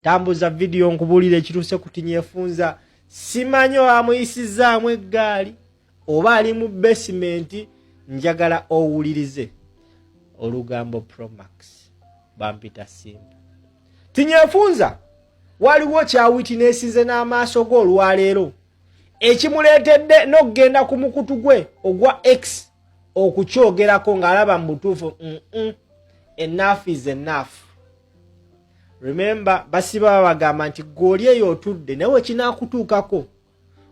tambuza video nkubulire ekituuse ku tinyefunza simanyi amuyisizaamu eggaali oba ali mu basement njagala owulirize olugambo Promax bampita simba tinyefunza waliwo kyawitineesize n'amaaso go olwaleero ekimuleetedde n'okugenda ku mukutu gwe ogwa X okukyogerako ng'alaba mu butuufu enough is enough. Remember basiba bagamba nti goli eyo otudde nawe kinaakutuukako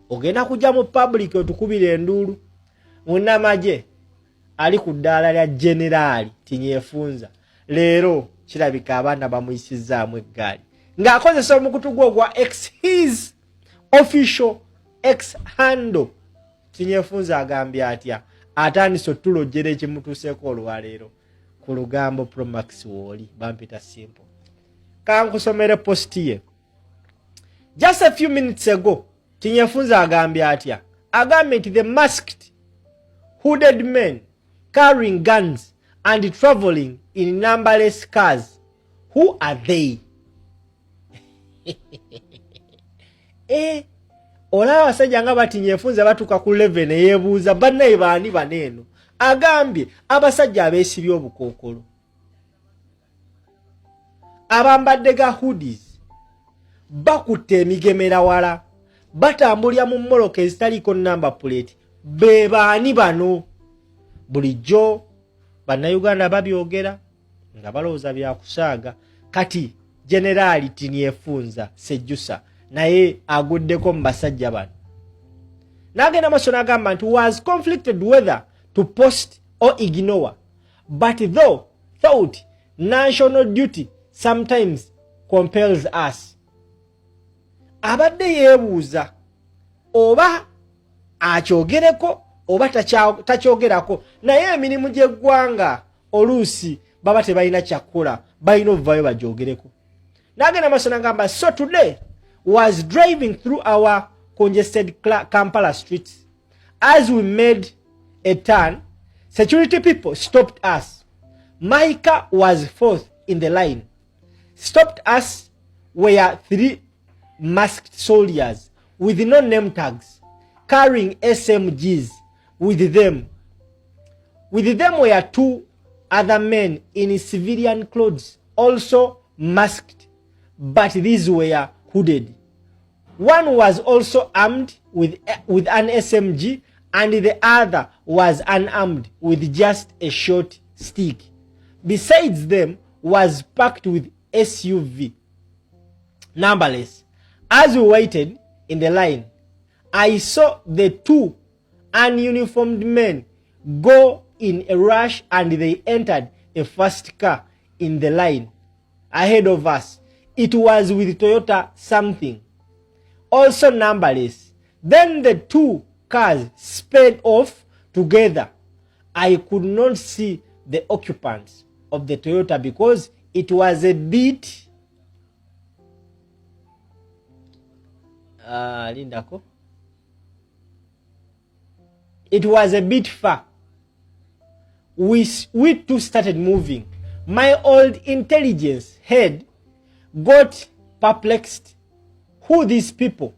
ogenda kujja mu public otukubira enduulu munnamagye ali ku ddaala lya generali tinyefunza leero kirabika abaana bamuyisizaamu eggaali ng'akozesa omukutu gwe ogwa X his official X handle tinyefunza agambye atya atandise otulojjera ekimutuuseeko olwaleero ku lugambo Promax wooli bampita simple. Kankusomere posti ye. Just a few minutes ago, tinyefunza agambye atya. Agambye nti the masked, hooded men carrying guns and traveling in numberless cars. Who are they? Olaba abasajja nga batinyefunza batuuka ku 11 yeebuuza bannaye baani baneeno. Agambye abasajja abeesibye obukookolo. Abambadde ga hoodies bakutte emigemera wala batambulya mu mmoloka ezitaliko number plate be baani bano bulijjo bannayuganda babyogera nga balowooza byakusaaga kati generali tinyefunza sejjusa naye aguddeko mu basajja bano n'agenda maaso n'agamba nti was conflicted whether to post or ignore but thought national duty sometimes compels us. Abadde yeebuuza oba akyogereko oba takyogerako naye emirimu gy'eggwanga oluusi baba tebalina kyakkola balina ovaayo bagyogereko. N'agenda maaso n'agamba so today was driving through our congested Kampala streets. As we made a turn, security people stopped us. My car was fourth in the line. Stopped us were 3 masked soldiers with no name tags, carrying SMGs with them. With them were 2 other men in civilian clothes, also masked, but these were hooded. One was also armed with an SMG, and the other was unarmed with just a short stick. Besides them was packed with SUV. Numberless. As we waited in the line, I saw the 2 ununiformed men go in a rush and they entered a first car in the line ahead of us. It was with Toyota something. Also numberless. Then the 2 cars sped off together. I could not see the occupants of the Toyota because it was a bit Lindako. It was a bit far. We too started moving. My old intelligence head got perplexed. Who these people?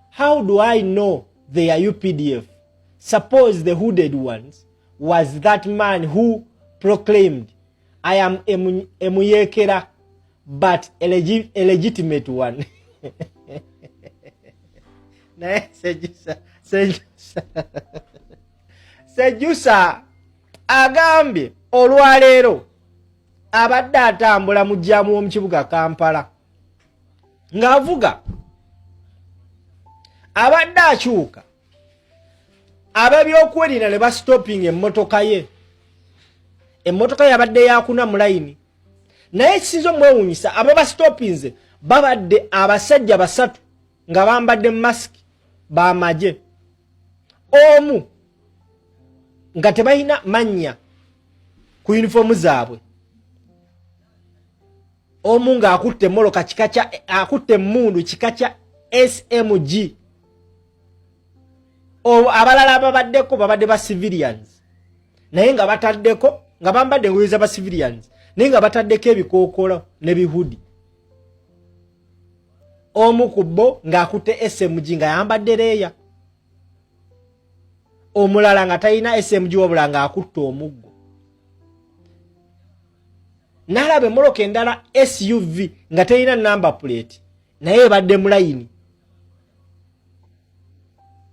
How do I know they are UPDF? Suppose the hooded ones was that man who proclaimed, I am a Muyekera, but a legitimate one. Sejjusa agambye olwaleero abadde atambula mu jjaamu w'omu kibuga Kampala ng'avuga abadde akyuka ab'ebyokwerinda ne basitopinga emmotoka ye yabadde yakuna mu layini naye ekisinza omwewuunyisa abo basitopinze babadde abasajja 3 nga bambadde masiki b'amagye omu nga tebalina mannya ku yunifoomu zaabwe omu ng'akutte emmoloka akutte emmundu kika kya SMG abalala ababaddeko babadde ba civilians naye nga bataddeko nga bambadde engoye z'aba civilians naye nga bataddeko ebikookolo ne bihudi omu ku bo ng'akutte SMG nga yambadde leeya, omulala nga talina SMG wabula ng'akutte omuggo. N'alaba emmoloka endala SUV nga talina number plate naye ebadde mu layini.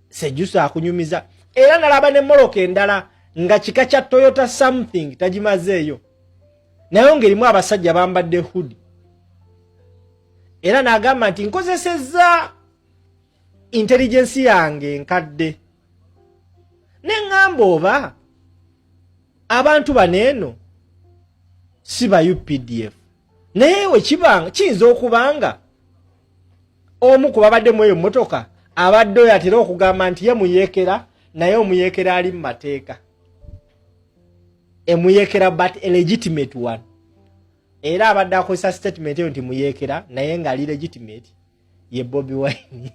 Sejjusa akunyumiza. Era n'alaba n'emmoloka endala nga kika kya Toyota something tagimazeeyo, naye ng'erimu abasajja bambadde hoodie. Era n'agamba nti nkozesezza intelligence yange enkadde. N'eŋŋamba oba abantu baneeno si ba UPDF, naye we kibanga kiyinza okubanga omu ku babadde mu eyo mmotoka abadde oyo atera okugamba nti ye muyeekera, naye omuyeekera ali mu mateeka. Emuyeekera but a legitimate one. Era abadde akozesa statement eyo nti muyeekera naye ng'ali legitimate ye Bobi Wine.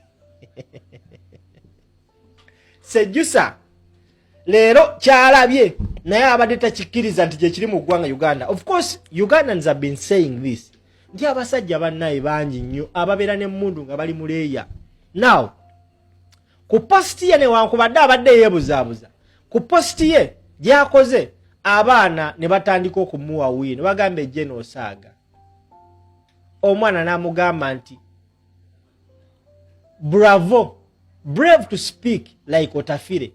Sejjusa leero kyalabye naye abadde takikkiriza nti gye kiri mu ggwanga Uganda. Of course Ugandans have been saying this nti abasajja bannaye bangi nnyo ababeera n'emmundu nga bali mu leeya. Now ku posti ye newankubadde abadde yeebuzaabuza ku posti ye gy'akoze, abaana ne batandika okumuwa wiino ne bagamba ejje n'osaaga. Omwana n'amugamba nti bravo, brave to speak like Otafire.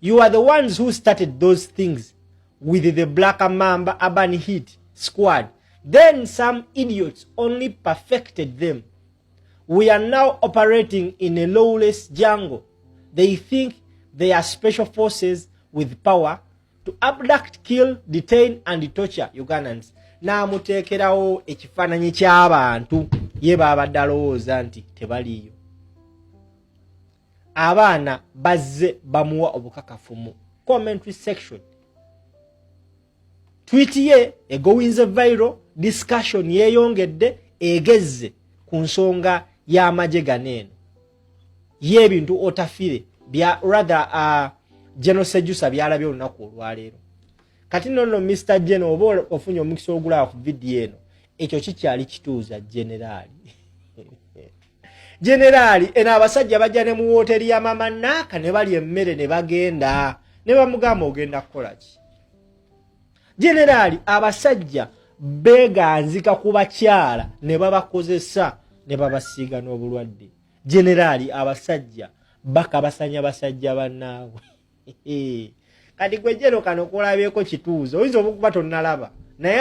You are the ones who started those things with the Black Mamba Urban Hit Squad. Then some idiots only perfected them. We are now operating in a lawless jungle. They think they are special forces with power to abduct, kill, detain and torture Ugandans. N'amuteekerawo ekifaananyi ky'abantu ye baabadde alowooza nti tebaliyo. Abaana bazze bamuwa obukakafu mu commentary section. Tweet ye egowinze viral, discussion yeeyongedde egezze ku nsonga y'amagye ganeeno y'ebintu Otafire bya rather General Sejjusa byalabye olunaku olwaleero. Kati nno Mr. General oba ofunye omukisa ogulaba ku video eno, ekyo kikyali kituuza generali. Generali ena abasajja bajja ne mu woteri ya Mama Naka ne bali emmere ne bagenda ne bamugamba ogenda kukola ki. Generali abasajja beeganzika ku bakyala ne babakozesa ne babasiiga n'obulwadde. Generali abasajja bakabasanya basajja bannaabwe. Kati gwe jero kano kolabyeko kituuzo oyinza okuba tonnalaba naye